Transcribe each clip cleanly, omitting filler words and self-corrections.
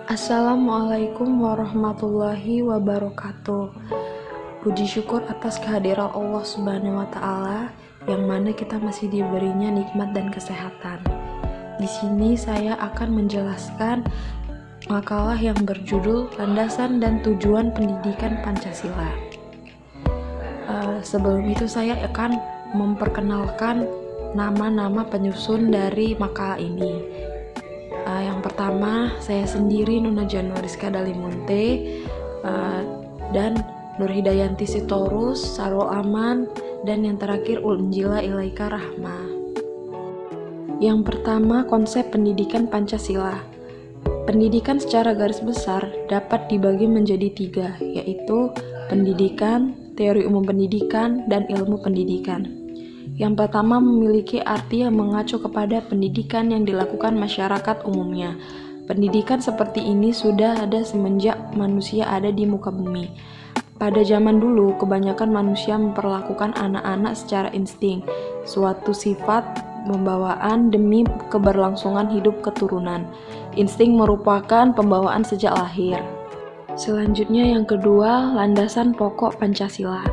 Assalamualaikum warahmatullahi wabarakatuh. Puji syukur atas kehadiran Allah Subhanahu wa Ta'ala, yang mana kita masih diberinya nikmat dan kesehatan. Di sini saya akan menjelaskan makalah yang berjudul Landasan dan Tujuan Pendidikan Pancasila. Sebelum itu saya akan memperkenalkan nama-nama penyusun dari makalah ini. Yang pertama, saya sendiri Nuna Januariska Dalimunte, dan Nur Hidayanti Sitorus, Sarul Aman, dan yang terakhir Unjila Ilaika Rahma. Yang pertama, konsep pendidikan Pancasila. Pendidikan secara garis besar dapat dibagi menjadi 3, yaitu pendidikan, teori umum pendidikan, dan ilmu pendidikan. Yang pertama memiliki arti yang mengacu kepada pendidikan yang dilakukan masyarakat umumnya. Pendidikan seperti ini sudah ada semenjak manusia ada di muka bumi. Pada zaman dulu, kebanyakan manusia memperlakukan anak-anak secara insting, suatu sifat pembawaan demi keberlangsungan hidup keturunan. Insting merupakan pembawaan sejak lahir. Selanjutnya yang kedua, landasan pokok Pancasila.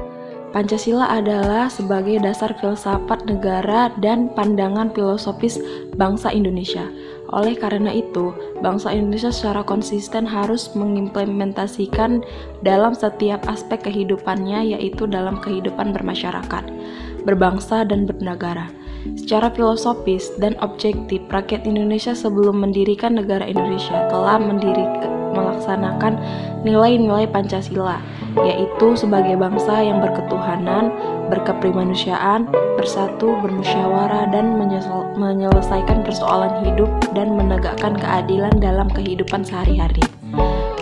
Pancasila adalah sebagai dasar filsafat negara dan pandangan filosofis bangsa Indonesia. Oleh karena itu, bangsa Indonesia secara konsisten harus mengimplementasikan dalam setiap aspek kehidupannya, yaitu dalam kehidupan bermasyarakat, berbangsa, dan bernegara. Secara filosofis dan objektif, rakyat Indonesia sebelum mendirikan negara Indonesia telah melaksanakan nilai-nilai Pancasila, yaitu sebagai bangsa yang berketuhanan, berkeprimanusiaan, bersatu, bermusyawarah, dan menyelesaikan persoalan hidup dan menegakkan keadilan dalam kehidupan sehari-hari.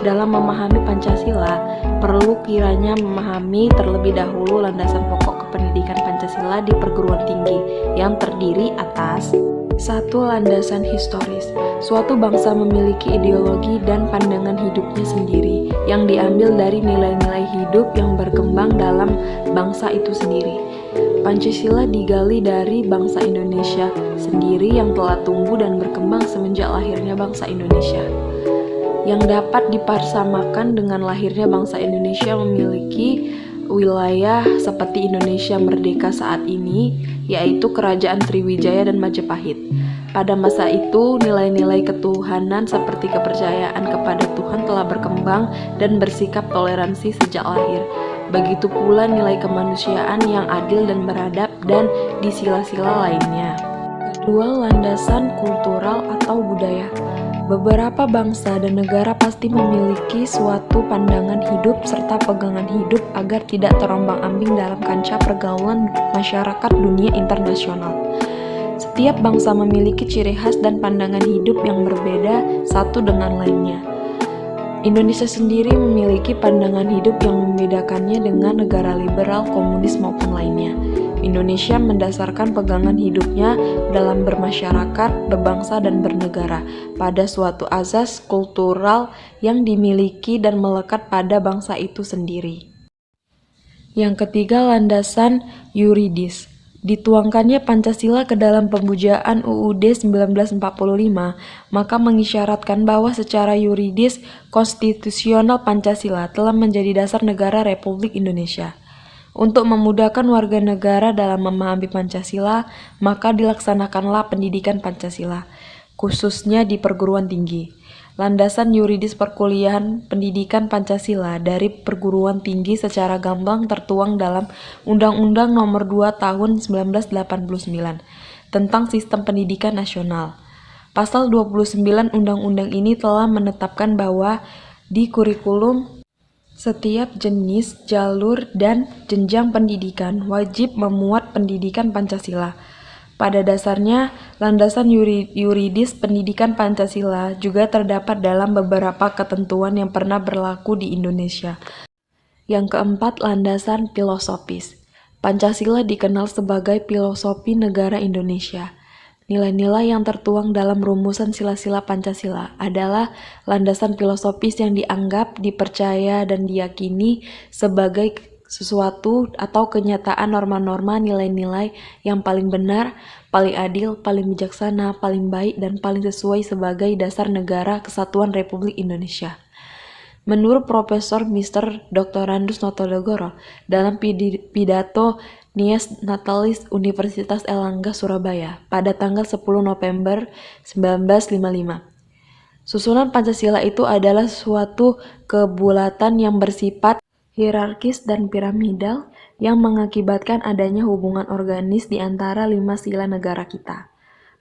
Dalam memahami Pancasila, perlu kiranya memahami terlebih dahulu landasan pokok kependidikan Pancasila di perguruan tinggi yang terdiri atas 1. Landasan historis. Suatu bangsa memiliki ideologi dan pandangan hidupnya sendiri yang diambil dari nilai-nilai hidup yang berkembang dalam bangsa itu sendiri. Pancasila digali dari bangsa Indonesia sendiri yang telah tumbuh dan berkembang semenjak lahirnya bangsa Indonesia. Yang dapat dipersamakan dengan lahirnya bangsa Indonesia memiliki wilayah seperti Indonesia merdeka saat ini, yaitu Kerajaan Sriwijaya dan Majapahit. Pada masa itu, nilai-nilai ketuhanan seperti kepercayaan kepada Tuhan telah berkembang dan bersikap toleransi sejak lahir. Begitu pula nilai kemanusiaan yang adil dan beradab dan di sila-sila lainnya. Kedua, landasan kultural atau budaya. Beberapa bangsa dan negara pasti memiliki suatu pandangan hidup serta pegangan hidup agar tidak terombang-ambing dalam kancah pergaulan masyarakat dunia internasional. Setiap bangsa memiliki ciri khas dan pandangan hidup yang berbeda satu dengan lainnya. Indonesia sendiri memiliki pandangan hidup yang membedakannya dengan negara liberal, komunis maupun lainnya. Indonesia mendasarkan pegangan hidupnya dalam bermasyarakat, berbangsa, dan bernegara pada suatu azas kultural yang dimiliki dan melekat pada bangsa itu sendiri. Yang ketiga, landasan yuridis. Dituangkannya Pancasila ke dalam pemujaan UUD 1945, maka mengisyaratkan bahwa secara yuridis konstitusional Pancasila telah menjadi dasar negara Republik Indonesia. Untuk memudahkan warga negara dalam memahami Pancasila, maka dilaksanakanlah pendidikan Pancasila, khususnya di perguruan tinggi. Landasan yuridis perkuliahan pendidikan Pancasila dari perguruan tinggi secara gamblang tertuang dalam Undang-Undang Nomor 2 Tahun 1989 tentang Sistem Pendidikan Nasional. Pasal 29 Undang-Undang ini telah menetapkan bahwa di kurikulum setiap jenis, jalur, dan jenjang pendidikan wajib memuat pendidikan Pancasila. Pada dasarnya, landasan yuridis pendidikan Pancasila juga terdapat dalam beberapa ketentuan yang pernah berlaku di Indonesia. Yang keempat, landasan filosofis. Pancasila dikenal sebagai filosofi negara Indonesia. Nilai-nilai yang tertuang dalam rumusan sila-sila Pancasila adalah landasan filosofis yang dianggap, dipercaya, dan diyakini sebagai sesuatu atau kenyataan norma-norma nilai-nilai yang paling benar, paling adil, paling bijaksana, paling baik, dan paling sesuai sebagai dasar negara kesatuan Republik Indonesia. Menurut Profesor Mr. Dr. Randus Notodogoro dalam pidato Nies Natalis Universitas Erlangga Surabaya pada tanggal 10 November 1955. Susunan Pancasila itu adalah suatu kebulatan yang bersifat hierarkis dan piramidal yang mengakibatkan adanya hubungan organis di antara 5 sila negara kita.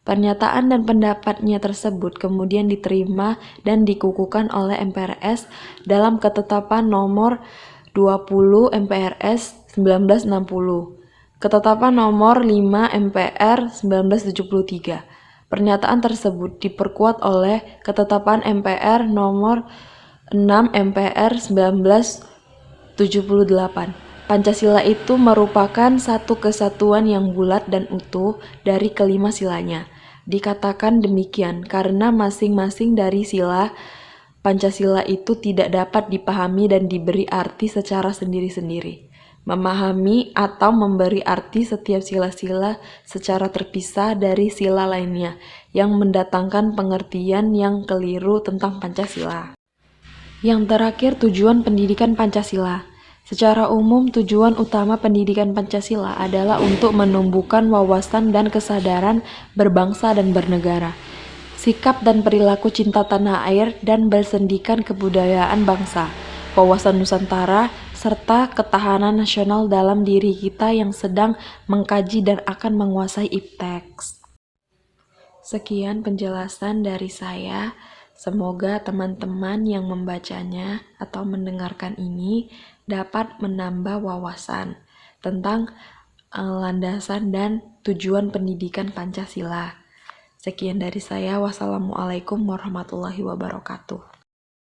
Pernyataan dan pendapatnya tersebut kemudian diterima dan dikukuhkan oleh MPRS dalam Ketetapan Nomor 20 MPRS 1960, Ketetapan Nomor 5 MPR 1973. Pernyataan tersebut diperkuat oleh Ketetapan MPR Nomor 6 MPR 1978. Pancasila itu merupakan satu kesatuan yang bulat dan utuh dari kelima silanya. Dikatakan demikian karena masing-masing dari sila Pancasila itu tidak dapat dipahami dan diberi arti secara sendiri-sendiri. Memahami atau memberi arti setiap sila-sila secara terpisah dari sila lainnya yang mendatangkan pengertian yang keliru tentang Pancasila. Yang terakhir, tujuan pendidikan Pancasila. Secara umum, tujuan utama pendidikan Pancasila adalah untuk menumbuhkan wawasan dan kesadaran berbangsa dan bernegara, sikap dan perilaku cinta tanah air dan bersendikan kebudayaan bangsa, wawasan Nusantara, serta ketahanan nasional dalam diri kita yang sedang mengkaji dan akan menguasai ipteks. Sekian penjelasan dari saya. Semoga teman-teman yang membacanya atau mendengarkan ini dapat menambah wawasan tentang landasan dan tujuan pendidikan Pancasila. Sekian dari saya. Wassalamualaikum warahmatullahi wabarakatuh.